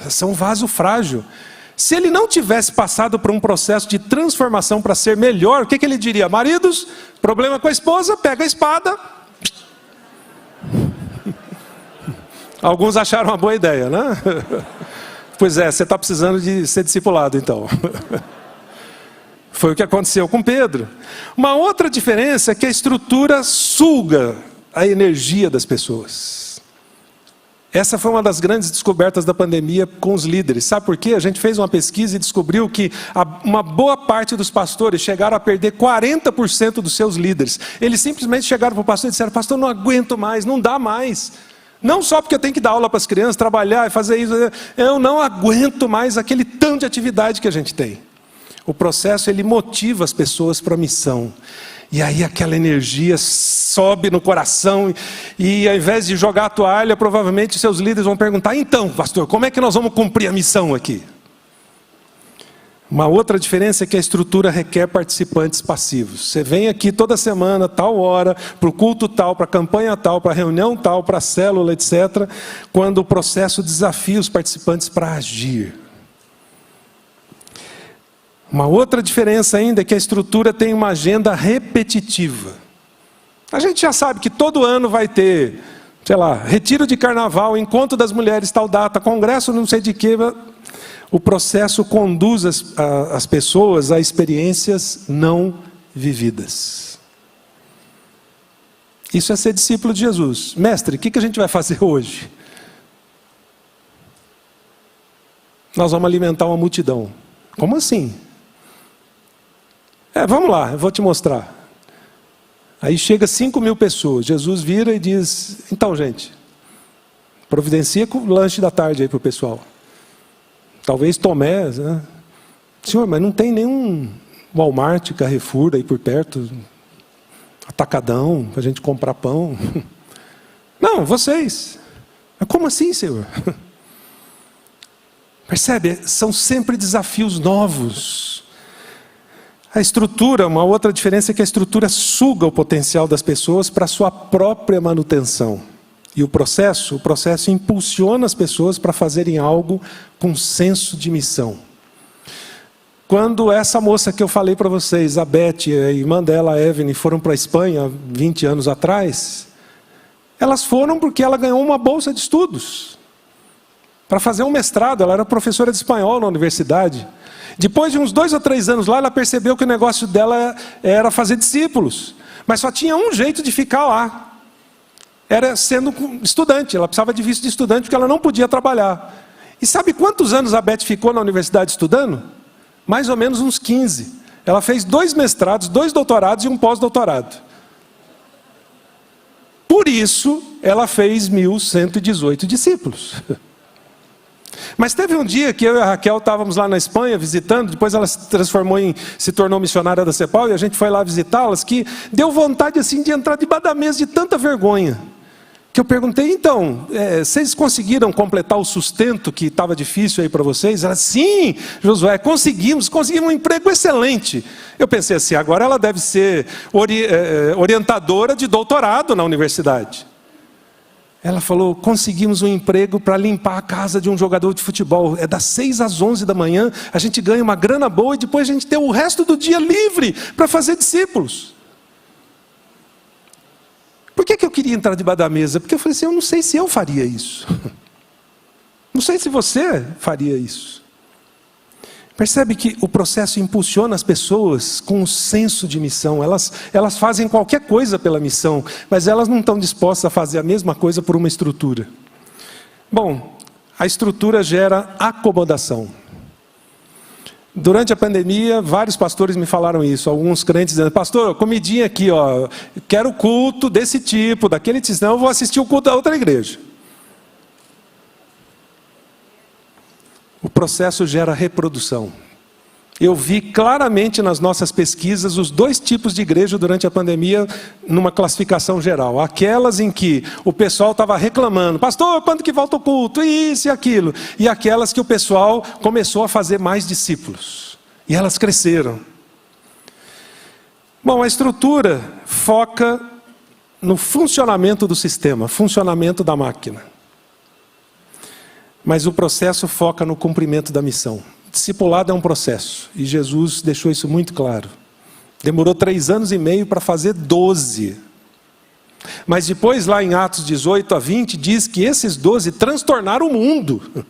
São um vaso frágil. Se ele não tivesse passado por um processo de transformação para ser melhor, o que ele diria? Maridos, problema com a esposa, pega a espada. Alguns acharam uma boa ideia, né? Pois é, você está precisando de ser discipulado então. Foi o que aconteceu com Pedro. Uma outra diferença é que a estrutura suga a energia das pessoas. Essa foi uma das grandes descobertas da pandemia com os líderes. Sabe por quê? A gente fez uma pesquisa e descobriu que uma boa parte dos pastores chegaram a perder 40% dos seus líderes. Eles simplesmente chegaram para o pastor e disseram, pastor, não aguento mais, não dá mais. Não só porque eu tenho que dar aula para as crianças, trabalhar e fazer isso. Eu não aguento mais aquele tanto de atividade que a gente tem. O processo, ele motiva as pessoas para a missão. E aí aquela energia sobe no coração e ao invés de jogar a toalha, provavelmente seus líderes vão perguntar, então, pastor, como é que nós vamos cumprir a missão aqui? Uma outra diferença é que a estrutura requer participantes passivos. Você vem aqui toda semana, tal hora, para o culto tal, para a campanha tal, para a reunião tal, para a célula, etc., quando o processo desafia os participantes para agir. Uma outra diferença ainda é que a estrutura tem uma agenda repetitiva. A gente já sabe que todo ano vai ter, sei lá, retiro de carnaval, encontro das mulheres, tal data, congresso não sei de quê. O processo conduz as pessoas a experiências não vividas. Isso é ser discípulo de Jesus. Mestre, o que a gente vai fazer hoje? Nós vamos alimentar uma multidão. Como assim? Vamos lá, eu vou te mostrar. Aí chega 5.000 pessoas. Jesus vira e diz, então gente, providencia com o lanche da tarde aí para o pessoal. Talvez Tomé, né? Senhor, mas não tem nenhum Walmart, Carrefour aí por perto, Atacadão, para a gente comprar pão. Não, vocês. Mas como assim, Senhor? Percebe? São sempre desafios novos. A estrutura, uma outra diferença é que a estrutura suga o potencial das pessoas para a sua própria manutenção. E o processo impulsiona as pessoas para fazerem algo com senso de missão. Quando essa moça que eu falei para vocês, a Beth e a irmã dela, a Evelyn, foram para a Espanha 20 anos atrás, elas foram porque ela ganhou uma bolsa de estudos para fazer um mestrado. Ela era professora de espanhol na universidade. Depois de uns 2 ou 3 anos lá, ela percebeu que o negócio dela era fazer discípulos. Mas só tinha um jeito de ficar lá. Era sendo estudante. Ela precisava de visto de estudante porque ela não podia trabalhar. E sabe quantos anos a Beth ficou na universidade estudando? Mais ou menos uns 15. Ela fez 2 mestrados, 2 doutorados e um pós-doutorado. Por isso, ela fez 1.118 discípulos. Mas teve um dia que eu e a Raquel estávamos lá na Espanha visitando, depois ela se tornou missionária da CEPAL e a gente foi lá visitá-las, que deu vontade assim de entrar debaixo da mesa de tanta vergonha. Que eu perguntei, então, vocês conseguiram completar o sustento que estava difícil aí para vocês? Ela, sim, Josué, conseguimos um emprego excelente. Eu pensei assim, agora ela deve ser orientadora de doutorado na universidade. Ela falou, conseguimos um emprego para limpar a casa de um jogador de futebol. É das 6 às 11 da manhã, a gente ganha uma grana boa e depois a gente tem o resto do dia livre para fazer discípulos. Por que eu queria entrar debaixo da mesa? Porque eu falei assim, eu não sei se eu faria isso. Não sei se você faria isso. Percebe que o processo impulsiona as pessoas com um senso de missão. Elas fazem qualquer coisa pela missão, mas elas não estão dispostas a fazer a mesma coisa por uma estrutura. Bom, a estrutura gera acomodação. Durante a pandemia, vários pastores me falaram isso, alguns crentes dizendo: pastor, comidinha aqui, ó, quero culto desse tipo, daquele tipo, senão eu vou assistir o culto da outra igreja. O processo gera reprodução. Eu vi claramente nas nossas pesquisas os dois tipos de igreja durante a pandemia, numa classificação geral. Aquelas em que o pessoal estava reclamando: pastor, quando que volta o culto? Isso e aquilo. E aquelas que o pessoal começou a fazer mais discípulos. E elas cresceram. Bom, a estrutura foca no funcionamento do sistema, funcionamento da máquina. Mas o processo foca no cumprimento da missão. Discipulado é um processo, e Jesus deixou isso muito claro. Demorou 3 anos e meio para fazer 12. Mas depois, lá em Atos 18 a 20, diz que esses 12 transtornaram o mundo,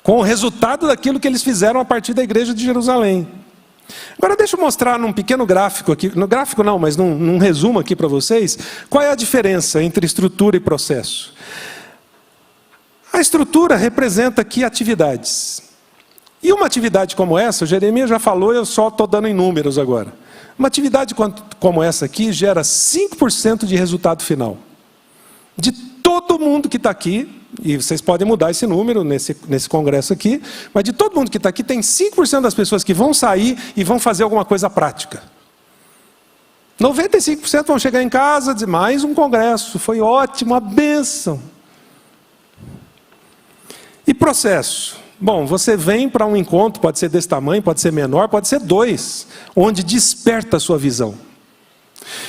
com o resultado daquilo que eles fizeram a partir da igreja de Jerusalém. Agora deixa eu mostrar num pequeno gráfico aqui, no gráfico não, mas num resumo aqui para vocês, qual é a diferença entre estrutura e processo. A estrutura representa aqui atividades. E uma atividade como essa, o Jeremias já falou, eu só estou dando em números agora. Uma atividade como essa aqui gera 5% de resultado final. De todo mundo que está aqui, e vocês podem mudar esse número nesse congresso aqui, mas de todo mundo que está aqui, tem 5% das pessoas que vão sair e vão fazer alguma coisa prática. 95% vão chegar em casa e dizer: mais um congresso, foi ótimo, uma bênção. E processo? Bom, você vem para um encontro, pode ser desse tamanho, pode ser menor, pode ser 2, onde desperta a sua visão.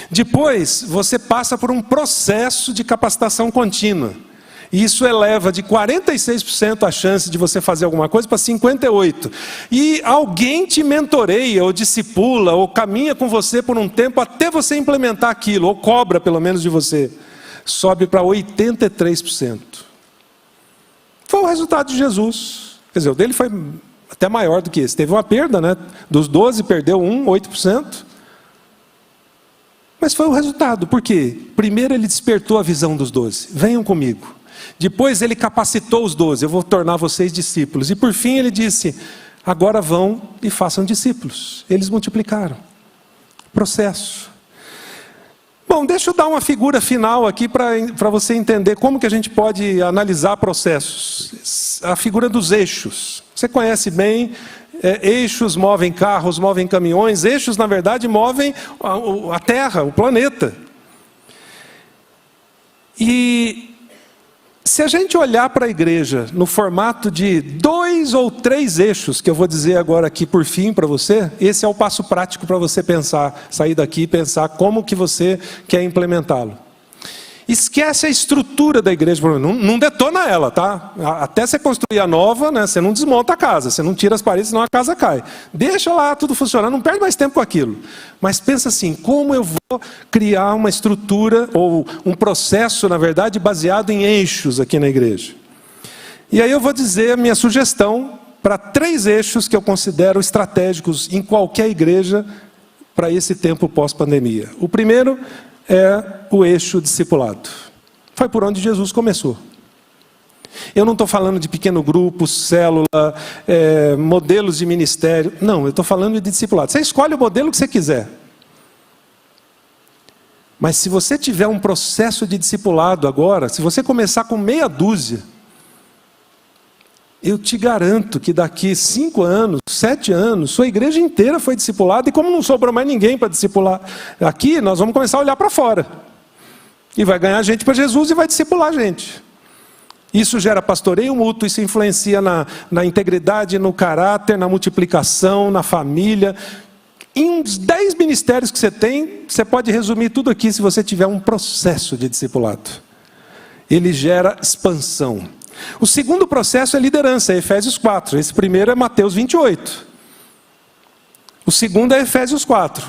Depois, você passa por um processo de capacitação contínua. E isso eleva de 46% a chance de você fazer alguma coisa para 58%. E alguém te mentoreia, ou discipula, ou caminha com você por um tempo até você implementar aquilo, ou cobra pelo menos de você. Sobe para 83%. Foi o resultado de Jesus. Quer dizer, o dele foi até maior do que esse. Teve uma perda, né? Dos 12, perdeu 8%. Mas foi o resultado. Por quê? Primeiro ele despertou a visão dos 12. Venham comigo. Depois ele capacitou os 12. Eu vou tornar vocês discípulos. E por fim ele disse: agora vão e façam discípulos. Eles multiplicaram. Processo. Bom, deixa eu dar uma figura final aqui para você entender como que a gente pode analisar processos. A figura dos eixos. Você conhece bem, eixos movem carros, movem caminhões. Eixos, na verdade, movem a Terra, o planeta. E se a gente olhar para a igreja no formato de 2 ou 3 eixos, que eu vou dizer agora aqui por fim para você, esse é o passo prático para você pensar, sair daqui e pensar como que você quer implementá-lo. Esquece a estrutura da igreja, não detona ela, tá? Até você construir a nova, né, você não desmonta a casa, você não tira as paredes, senão a casa cai. Deixa lá tudo funcionando, não perde mais tempo com aquilo. Mas pensa assim: como eu vou criar uma estrutura, ou um processo, na verdade, baseado em eixos aqui na igreja? E aí eu vou dizer a minha sugestão para 3 eixos que eu considero estratégicos em qualquer igreja para esse tempo pós-pandemia. O primeiro é o eixo discipulado. Foi por onde Jesus começou. Eu não estou falando de pequeno grupo, célula, modelos de ministério. Não, eu estou falando de discipulado. Você escolhe o modelo que você quiser. Mas se você tiver um processo de discipulado agora, se você começar com meia dúzia, eu te garanto que daqui 5 anos, 7 anos, sua igreja inteira foi discipulada, e como não sobrou mais ninguém para discipular aqui, nós vamos começar a olhar para fora. E vai ganhar gente para Jesus e vai discipular gente. Isso gera pastoreio mútuo, isso influencia na integridade, no caráter, na multiplicação, na família. Em uns 10 ministérios que você tem, você pode resumir tudo aqui se você tiver um processo de discipulado. Ele gera expansão. O segundo processo é liderança, é Efésios 4. Esse primeiro é Mateus 28. O segundo é Efésios 4.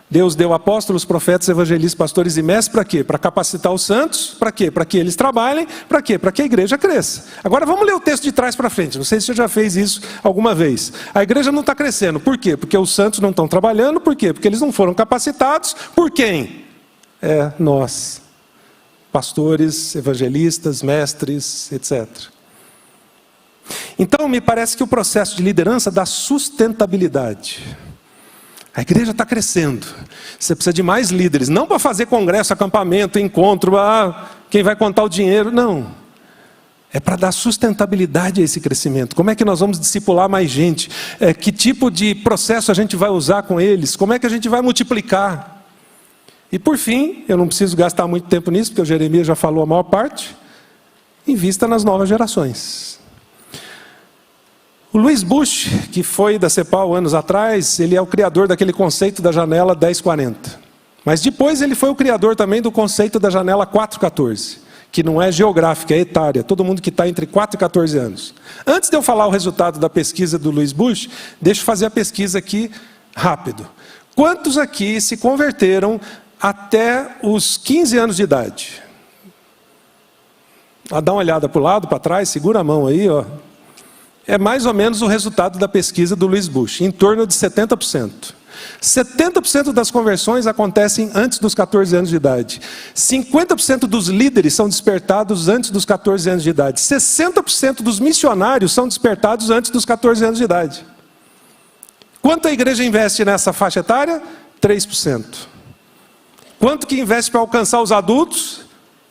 Deus deu apóstolos, profetas, evangelistas, pastores e mestres para quê? Para capacitar os santos, para quê? Para que eles trabalhem, para quê? Para que a igreja cresça. Agora vamos ler o texto de trás para frente, não sei se você já fez isso alguma vez. A igreja não está crescendo, por quê? Porque os santos não estão trabalhando, por quê? Porque eles não foram capacitados, por quem? Nós, pastores, evangelistas, mestres, etc. Então me parece que o processo de liderança dá sustentabilidade. A igreja está crescendo, você precisa de mais líderes, não para fazer congresso, acampamento, encontro, quem vai contar o dinheiro, não. É para dar sustentabilidade a esse crescimento. Como é que nós vamos discipular mais gente? Que tipo de processo a gente vai usar com eles? Como é que a gente vai multiplicar? E por fim, eu não preciso gastar muito tempo nisso, porque o Jeremias já falou a maior parte, invista nas novas gerações. O Louis Bush, que foi da CEPAL anos atrás, ele é o criador daquele conceito da janela 1040. Mas depois ele foi o criador também do conceito da janela 414, que não é geográfica, é etária, todo mundo que está entre 4 e 14 anos. Antes de eu falar o resultado da pesquisa do Louis Bush, deixa eu fazer a pesquisa aqui rápido. Quantos aqui se converteram até os 15 anos de idade? Dá uma olhada para o lado, para trás, segura a mão aí, ó. É mais ou menos o resultado da pesquisa do Louis Bush, em torno de 70%. 70% das conversões acontecem antes dos 14 anos de idade. 50% dos líderes são despertados antes dos 14 anos de idade. 60% dos missionários são despertados antes dos 14 anos de idade. Quanto a igreja investe nessa faixa etária? 3%. Quanto que investe para alcançar os adultos?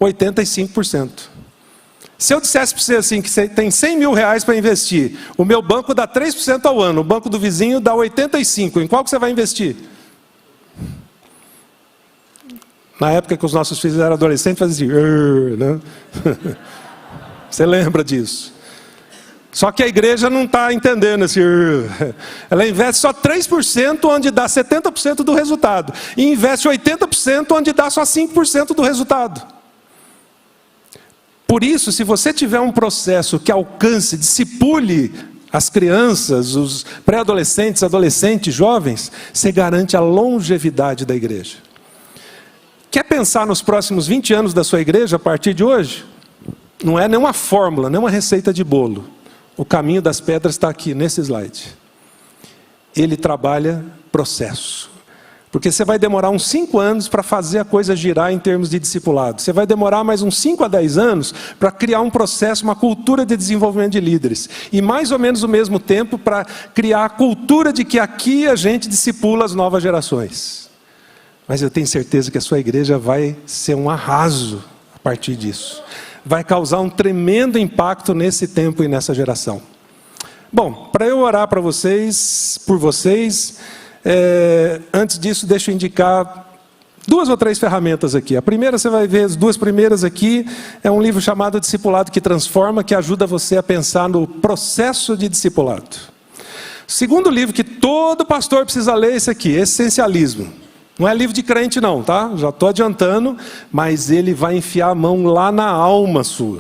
85%. Se eu dissesse para você assim, que você tem 100 mil reais para investir, o meu banco dá 3% ao ano, o banco do vizinho dá 85%, em qual que você vai investir? Na época que os nossos filhos eram adolescentes, fazia assim, né? Você lembra disso? Só que a igreja não está entendendo esse... Ela investe só 3% onde dá 70% do resultado, e investe 80% onde dá só 5% do resultado. Por isso, se você tiver um processo que alcance, discipule as crianças, os pré-adolescentes, adolescentes, jovens, você garante a longevidade da igreja. Quer pensar nos próximos 20 anos da sua igreja a partir de hoje? Não é nenhuma fórmula, nenhuma receita de bolo. O caminho das pedras está aqui, nesse slide. Ele trabalha processo. Porque você vai demorar uns 5 anos para fazer a coisa girar em termos de discipulado. Você vai demorar mais uns 5 a 10 anos para criar um processo, uma cultura de desenvolvimento de líderes. E mais ou menos o mesmo tempo para criar a cultura de que aqui a gente discipula as novas gerações. Mas eu tenho certeza que a sua igreja vai ser um arraso a partir disso. Vai causar um tremendo impacto nesse tempo e nessa geração. Bom, para eu orar para vocês, por vocês... antes disso, deixa eu indicar 2 ou 3 ferramentas aqui. A primeira, você vai ver, as 2 primeiras aqui, é um livro chamado Discipulado que Transforma, que ajuda você a pensar no processo de discipulado. O segundo livro que todo pastor precisa ler é esse aqui, Essencialismo. Não é livro de crente não, tá? Já estou adiantando, mas ele vai enfiar a mão lá na alma sua.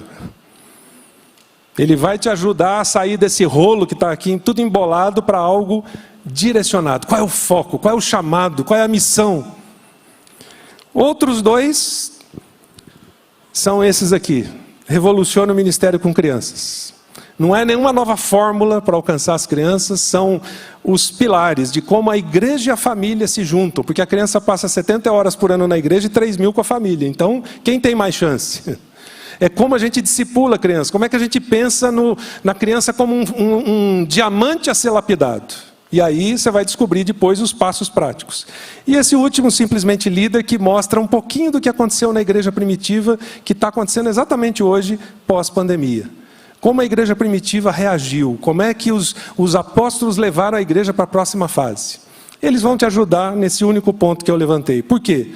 Ele vai te ajudar a sair desse rolo que está aqui, tudo embolado, para algo direcionado. Qual é o foco? Qual é o chamado? Qual é a missão? Outros 2 são esses aqui. Revoluciona o ministério com crianças. Não é nenhuma nova fórmula para alcançar as crianças, são os pilares de como a igreja e a família se juntam, porque a criança passa 70 horas por ano na igreja e 3.000 com a família. Então, quem tem mais chance? É como a gente discipula a criança, como é que a gente pensa na criança como um diamante a ser lapidado. E aí você vai descobrir depois os passos práticos. E esse último, Simplesmente Líder, que mostra um pouquinho do que aconteceu na igreja primitiva, que está acontecendo exatamente hoje, pós-pandemia. Como a igreja primitiva reagiu, como é que os apóstolos levaram a igreja para a próxima fase. Eles vão te ajudar nesse único ponto que eu levantei. Por quê?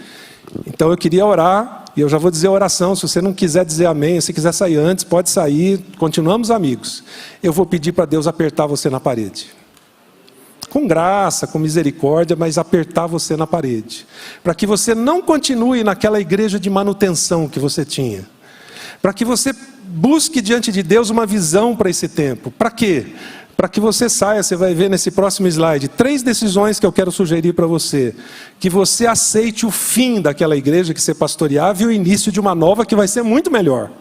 Então eu queria orar, e eu já vou dizer a oração, se você não quiser dizer amém, se quiser sair antes, pode sair, continuamos amigos. Eu vou pedir para Deus apertar você na parede. Com graça, com misericórdia, mas apertar você na parede. Para que você não continue naquela igreja de manutenção que você tinha. Para que você busque diante de Deus uma visão para esse tempo. Para quê? para que você saia, você vai ver nesse próximo slide, 3 decisões que eu quero sugerir para você. Que você aceite o fim daquela igreja que você pastoreava e o início de uma nova que vai ser muito melhor.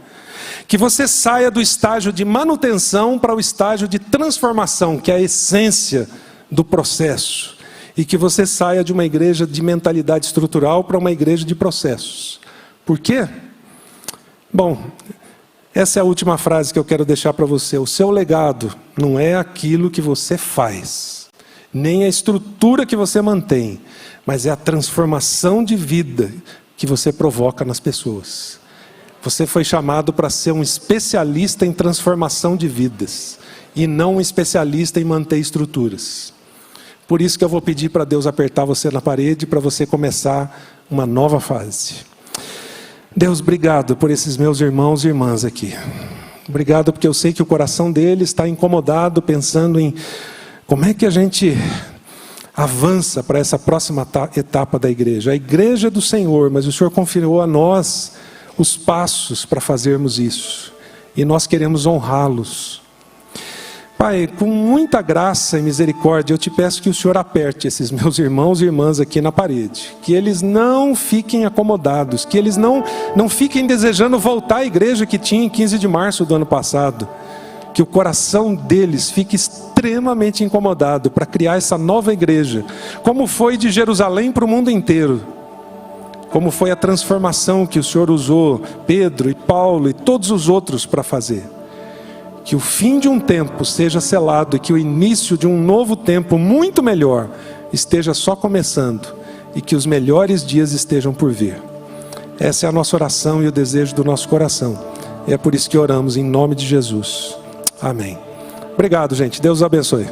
Que você saia do estágio de manutenção para o estágio de transformação, que é a essência do processo. E que você saia de uma igreja de mentalidade estrutural para uma igreja de processos. Por quê? Bom, essa é a última frase que eu quero deixar para você. O seu legado não é aquilo que você faz, nem a estrutura que você mantém, mas é a transformação de vida que você provoca nas pessoas. Você foi chamado para ser um especialista em transformação de vidas, e não um especialista em manter estruturas. Por isso que eu vou pedir para Deus apertar você na parede, para você começar uma nova fase. Deus, obrigado por esses meus irmãos e irmãs aqui. Obrigado porque eu sei que o coração deles está incomodado, pensando em como é que a gente avança para essa próxima etapa da igreja. A igreja é do Senhor, mas o Senhor confiou a nós os passos para fazermos isso. E nós queremos honrá-los. Pai, com muita graça e misericórdia, eu te peço que o Senhor aperte esses meus irmãos e irmãs aqui na parede. Que eles não fiquem acomodados, que eles não fiquem desejando voltar à igreja que tinha em 15 de março do ano passado. Que o coração deles fique extremamente incomodado para criar essa nova igreja. Como foi de Jerusalém para o mundo inteiro. Como foi a transformação que o Senhor usou Pedro e Paulo e todos os outros para fazer. Que o fim de um tempo seja selado e que o início de um novo tempo muito melhor esteja só começando e que os melhores dias estejam por vir. Essa é a nossa oração e o desejo do nosso coração. E é por isso que oramos em nome de Jesus. Amém. Obrigado, gente. Deus os abençoe.